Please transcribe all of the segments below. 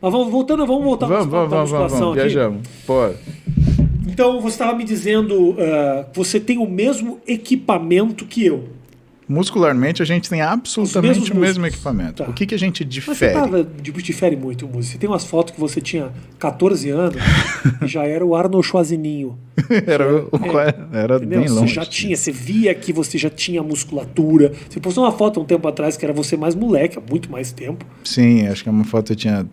Mas vamos voltar para musculação aqui. Viajamos. Pô. Então, você estava me dizendo que você tem o mesmo equipamento que eu. Muscularmente, a gente tem absolutamente o mesmo equipamento. Tá. O que a gente Mas você difere? difere muito, música. Você tem umas fotos que você tinha 14 anos e já era o Arnold Schwarzenegger. Era Entendeu? bem longe. Você via que você já tinha musculatura. Você postou uma foto um tempo atrás que era você mais moleque, há muito mais tempo. Sim, acho que é uma foto eu tinha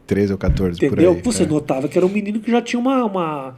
13 ou 14 Entendeu? por aí. Você notava que era um menino que já tinha uma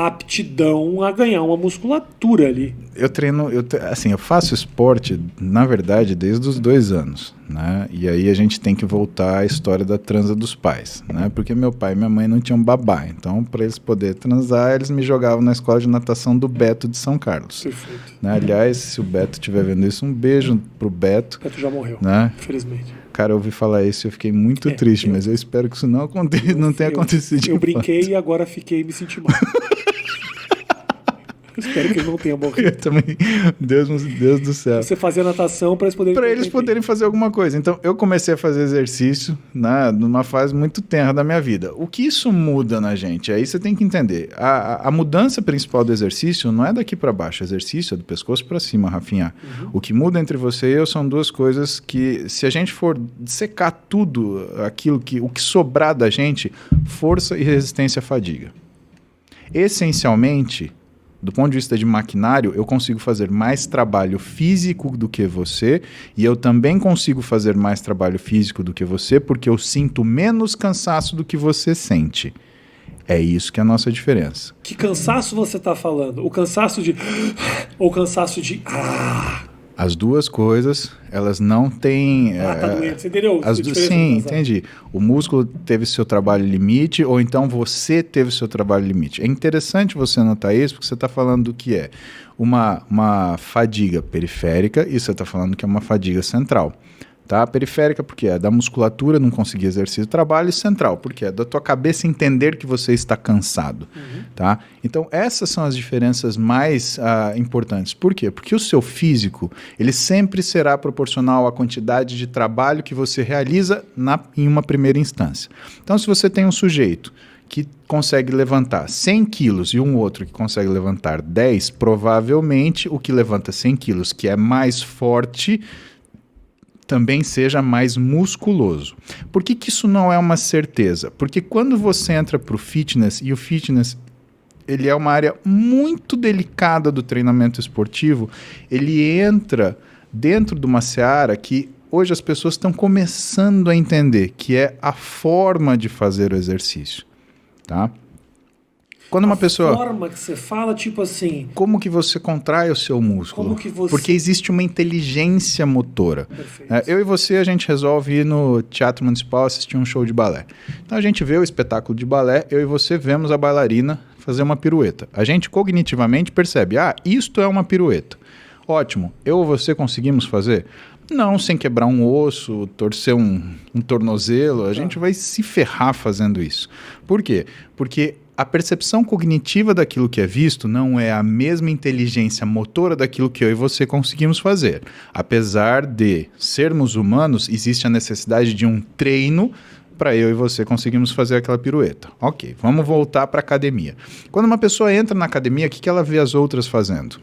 aptidão a ganhar uma musculatura ali. Eu treino, eu faço esporte, na verdade, desde os 2 anos, né? E aí a gente tem que voltar à história da transa dos pais, né? Porque meu pai e minha mãe não tinham babá, então para eles poderem transar, eles me jogavam na escola de natação do Beto de São Carlos. Perfeito. Né? Aliás, se o Beto estiver vendo isso, um beijo pro Beto. O Beto já morreu, né? infelizmente. Cara, eu ouvi falar isso e eu fiquei muito triste, mas eu espero que isso não tenha acontecido de Eu fato. brinquei e agora fiquei me sentindo mal. Espero que ele não tenha morrido. Eu também. Deus do céu. Você fazia natação para eles poderem fazer alguma coisa. Então, eu comecei a fazer exercício, né, numa fase muito tenra da minha vida. O que isso muda na gente? Aí você tem que entender. A mudança principal do exercício não é daqui para baixo. O exercício é do pescoço para cima, Rafinha. Uhum. O que muda entre você e eu são 2 coisas que, se a gente for secar tudo o que sobrar da gente, força e resistência à fadiga. Essencialmente, do ponto de vista de maquinário, eu consigo fazer mais trabalho físico do que você, e eu também consigo fazer mais trabalho físico do que você, porque eu sinto menos cansaço do que você sente. É isso que é a nossa diferença. Que cansaço você está falando? O cansaço de... ou o cansaço de... As 2 coisas, elas não têm... tá doendo, você entendeu? Sim, entendi. O músculo teve seu trabalho limite, ou então você teve seu trabalho limite. É interessante você notar isso, porque você está falando do que é uma fadiga periférica, e você está falando que é uma fadiga central. Tá? Periférica, porque é da musculatura não conseguir exercer o trabalho, e central, porque é da tua cabeça entender que você está cansado. Uhum. Tá? Então, essas são as diferenças mais importantes. Por quê? Porque o seu físico, ele sempre será proporcional à quantidade de trabalho que você realiza em uma primeira instância. Então, se você tem um sujeito que consegue levantar 100 quilos e um outro que consegue levantar 10, provavelmente o que levanta 100 quilos, que é mais forte, também seja mais musculoso. Por que isso não é uma certeza? Porque quando você entra para o fitness, e o fitness ele é uma área muito delicada do treinamento esportivo, ele entra dentro de uma seara que hoje as pessoas estão começando a entender, que é a forma de fazer o exercício. Tá? Quando uma pessoa... A forma que você fala, tipo assim... Como que você contrai o seu músculo? Como que você... Porque existe uma inteligência motora. Eu e você, a gente resolve ir no Teatro Municipal assistir um show de balé. Então a gente vê o espetáculo de balé, eu e você vemos a bailarina fazer uma pirueta. A gente cognitivamente percebe, isto é uma pirueta. Ótimo, eu ou você conseguimos fazer? Não, sem quebrar um osso, torcer um tornozelo, a gente vai se ferrar fazendo isso. Por quê? Porque a percepção cognitiva daquilo que é visto não é a mesma inteligência motora daquilo que eu e você conseguimos fazer. Apesar de sermos humanos, existe a necessidade de um treino para eu e você conseguirmos fazer aquela pirueta. Ok, vamos voltar para a academia. Quando uma pessoa entra na academia, o que ela vê as outras fazendo?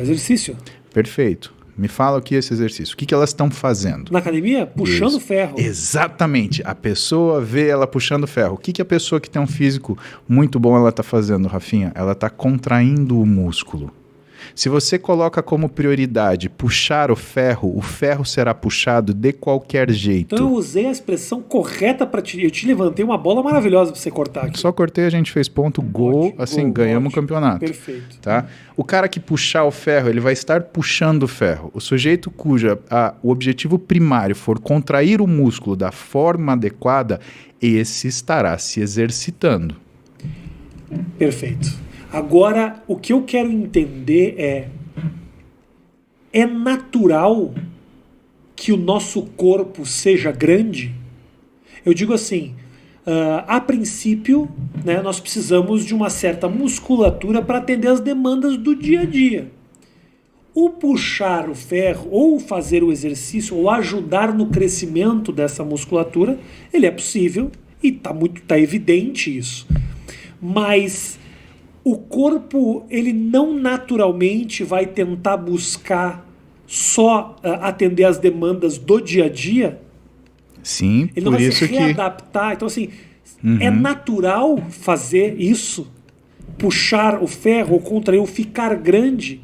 Exercício. Perfeito. Me fala o que é esse exercício. O que elas estão fazendo? Na academia? Puxando ferro. Exatamente. A pessoa vê ela puxando ferro. O que a pessoa que tem um físico muito bom ela está fazendo, Rafinha? Ela está contraindo o músculo. Se você coloca como prioridade puxar o ferro será puxado de qualquer jeito. Então eu usei a expressão correta para ti. Eu te levantei uma bola maravilhosa para você cortar aqui. Só cortei, a gente fez ponto, gol, ganhamos o campeonato. Perfeito. Tá? O cara que puxar o ferro, ele vai estar puxando o ferro. O sujeito o objetivo primário for contrair o músculo da forma adequada, esse estará se exercitando. Perfeito. Agora, o que eu quero entender é natural que o nosso corpo seja grande? Eu digo assim, a princípio, né, nós precisamos de uma certa musculatura para atender as demandas do dia a dia. o puxar o ferro, ou fazer o exercício, ou ajudar no crescimento dessa musculatura, ele é possível e tá evidente isso. Mas o corpo, ele não naturalmente vai tentar buscar só atender às demandas do dia a dia. Sim, ele não por vai isso se readaptar. Então, assim, é natural fazer isso, puxar o ferro ou contrair, ou ficar grande.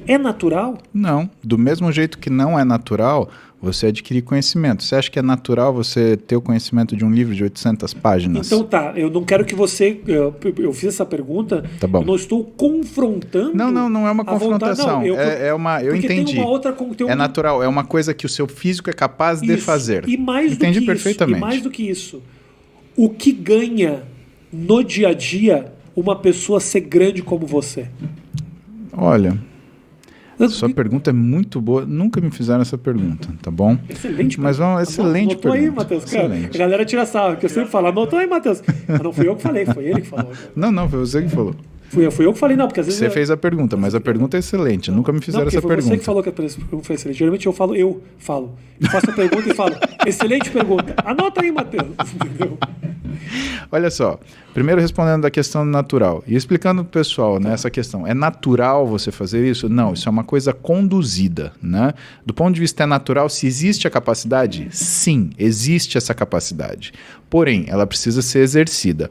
É natural? Não, do mesmo jeito que não é natural você adquirir conhecimento. Você acha que é natural você ter o conhecimento de um livro de 800 páginas? Então tá, eu não quero que você... Eu fiz essa pergunta, Tá bom. eu não estou confrontando... Não é uma confrontação. Eu entendi. Tem uma outra, é natural, é uma coisa que o seu físico é capaz de fazer. E mais Entendi do que perfeitamente. Isso, e mais do que isso, o que ganha no dia a dia uma pessoa ser grande como você? Olha... Sua pergunta é muito boa. Nunca me fizeram essa pergunta, tá bom? Excelente. Mas vamos, excelente anotou pergunta. Aí, Matheus. A galera tira sarro, que eu sempre falo. Anotou aí, Matheus. Mas não fui eu que falei, foi ele que falou. Não, foi você que falou. Fui eu que falei, não, porque às vezes... Você fez a pergunta, mas a pergunta é excelente. Nunca me fizeram essa pergunta. Foi você que falou que a pergunta foi excelente. Geralmente eu falo. Eu faço a pergunta e falo, excelente pergunta. Anota aí, Matheus. Entendeu? Olha só, primeiro respondendo da questão natural e explicando para o pessoal, né, essa questão. É natural você fazer isso? Não, isso é uma coisa conduzida, né? Do ponto de vista natural, se existe a capacidade, sim, existe essa capacidade. Porém, ela precisa ser exercida.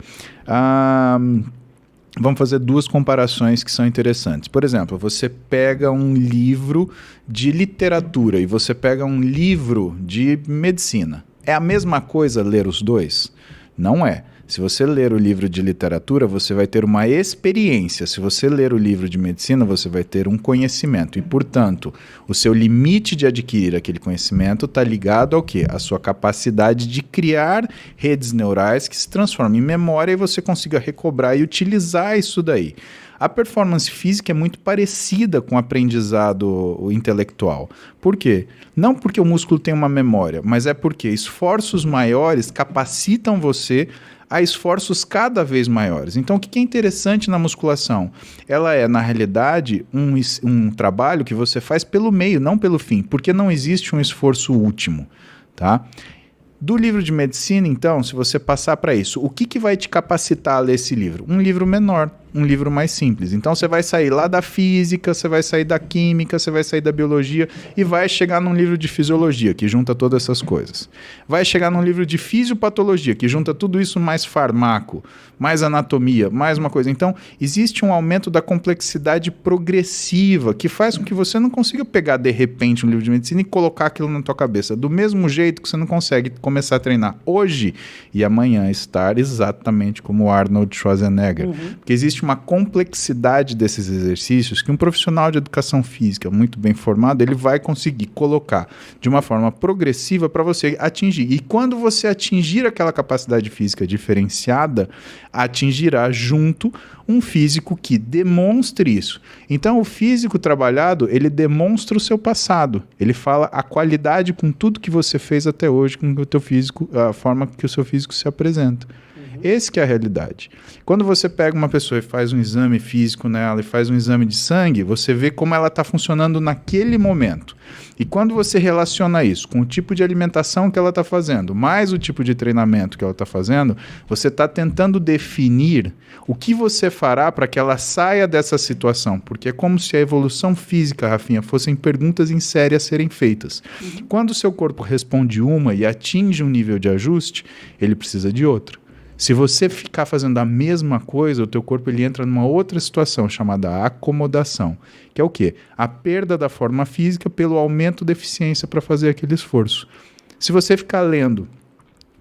Vamos fazer duas comparações que são interessantes. Por exemplo, você pega um livro de literatura e você pega um livro de medicina. É a mesma coisa ler os dois? Não é. Se você ler o livro de literatura, você vai ter uma experiência. Se você ler o livro de medicina, você vai ter um conhecimento. E, portanto, o seu limite de adquirir aquele conhecimento está ligado ao quê? A sua capacidade de criar redes neurais que se transformam em memória e você consiga recobrar e utilizar isso daí. A performance física é muito parecida com o aprendizado intelectual. Por quê? Não porque o músculo tem uma memória, mas é porque esforços maiores capacitam você a esforços cada vez maiores. Então, o que é interessante na musculação? Ela é, na realidade, um trabalho que você faz pelo meio, não pelo fim, porque não existe um esforço último, tá? Do livro de medicina, então, se você passar para isso, o que vai te capacitar a ler esse livro? Um livro menor, um livro mais simples. Então, você vai sair lá da física, você vai sair da química, você vai sair da biologia e vai chegar num livro de fisiologia, que junta todas essas coisas. Vai chegar num livro de fisiopatologia, que junta tudo isso mais farmaco, mais anatomia, mais uma coisa. Então, existe um aumento da complexidade progressiva que faz com que você não consiga pegar, de repente, um livro de medicina e colocar aquilo na tua cabeça. Do mesmo jeito que você não consegue começar a treinar hoje e amanhã estar exatamente como o Arnold Schwarzenegger. Porque existe uma complexidade desses exercícios que um profissional de educação física muito bem formado, ele vai conseguir colocar de uma forma progressiva para você atingir. E quando você atingir aquela capacidade física diferenciada, atingirá junto um físico que demonstre isso. Então, o físico trabalhado, ele demonstra o seu passado. Ele fala a qualidade com tudo que você fez até hoje, com o teu físico, a forma que o seu físico se apresenta. Esse que é a realidade. Quando você pega uma pessoa e faz um exame físico nela e faz um exame de sangue, você vê como ela está funcionando naquele momento. E quando você relaciona isso com o tipo de alimentação que ela está fazendo, mais o tipo de treinamento que ela está fazendo, você está tentando definir o que você fará para que ela saia dessa situação. Porque é como se a evolução física, Rafinha, fossem perguntas em série a serem feitas. Quando o seu corpo responde uma e atinge um nível de ajuste, ele precisa de outra. Se você ficar fazendo a mesma coisa, o teu corpo ele entra numa outra situação chamada acomodação, que é o quê? A perda da forma física pelo aumento da eficiência para fazer aquele esforço. Se você ficar lendo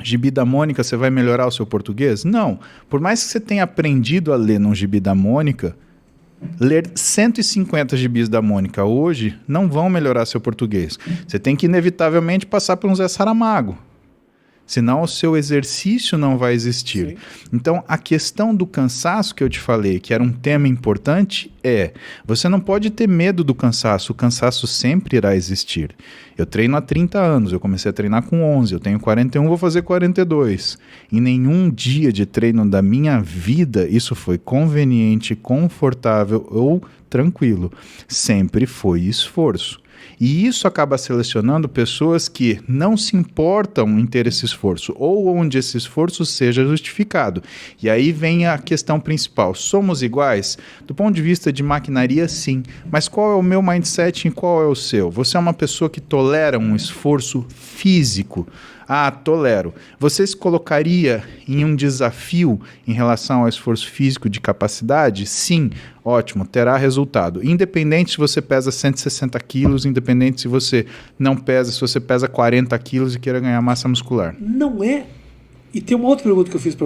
Gibi da Mônica, você vai melhorar o seu português? Não. Por mais que você tenha aprendido a ler num Gibi da Mônica, ler 150 gibis da Mônica hoje não vão melhorar seu português. Você tem que inevitavelmente passar por um Zé Saramago. Senão o seu exercício não vai existir. Sim. Então, a questão do cansaço que eu te falei, que era um tema importante, você não pode ter medo do cansaço. O cansaço sempre irá existir. Eu treino há 30 anos, eu comecei a treinar com 11, eu tenho 41, vou fazer 42. Em nenhum dia de treino da minha vida isso foi conveniente, confortável ou tranquilo. Sempre foi esforço. E isso acaba selecionando pessoas que não se importam em ter esse esforço, ou onde esse esforço seja justificado. E aí vem a questão principal. Somos iguais? Do ponto de vista de maquinaria, sim. Mas qual é o meu mindset e qual é o seu? Você é uma pessoa que tolera um esforço físico? Ah, tolero. Você se colocaria em um desafio em relação ao esforço físico de capacidade? Sim, ótimo, terá resultado. Independente se você pesa 160 quilos, independente se você não pesa, se você pesa 40 quilos e queira ganhar massa muscular. Não é. E tem uma outra pergunta que eu fiz para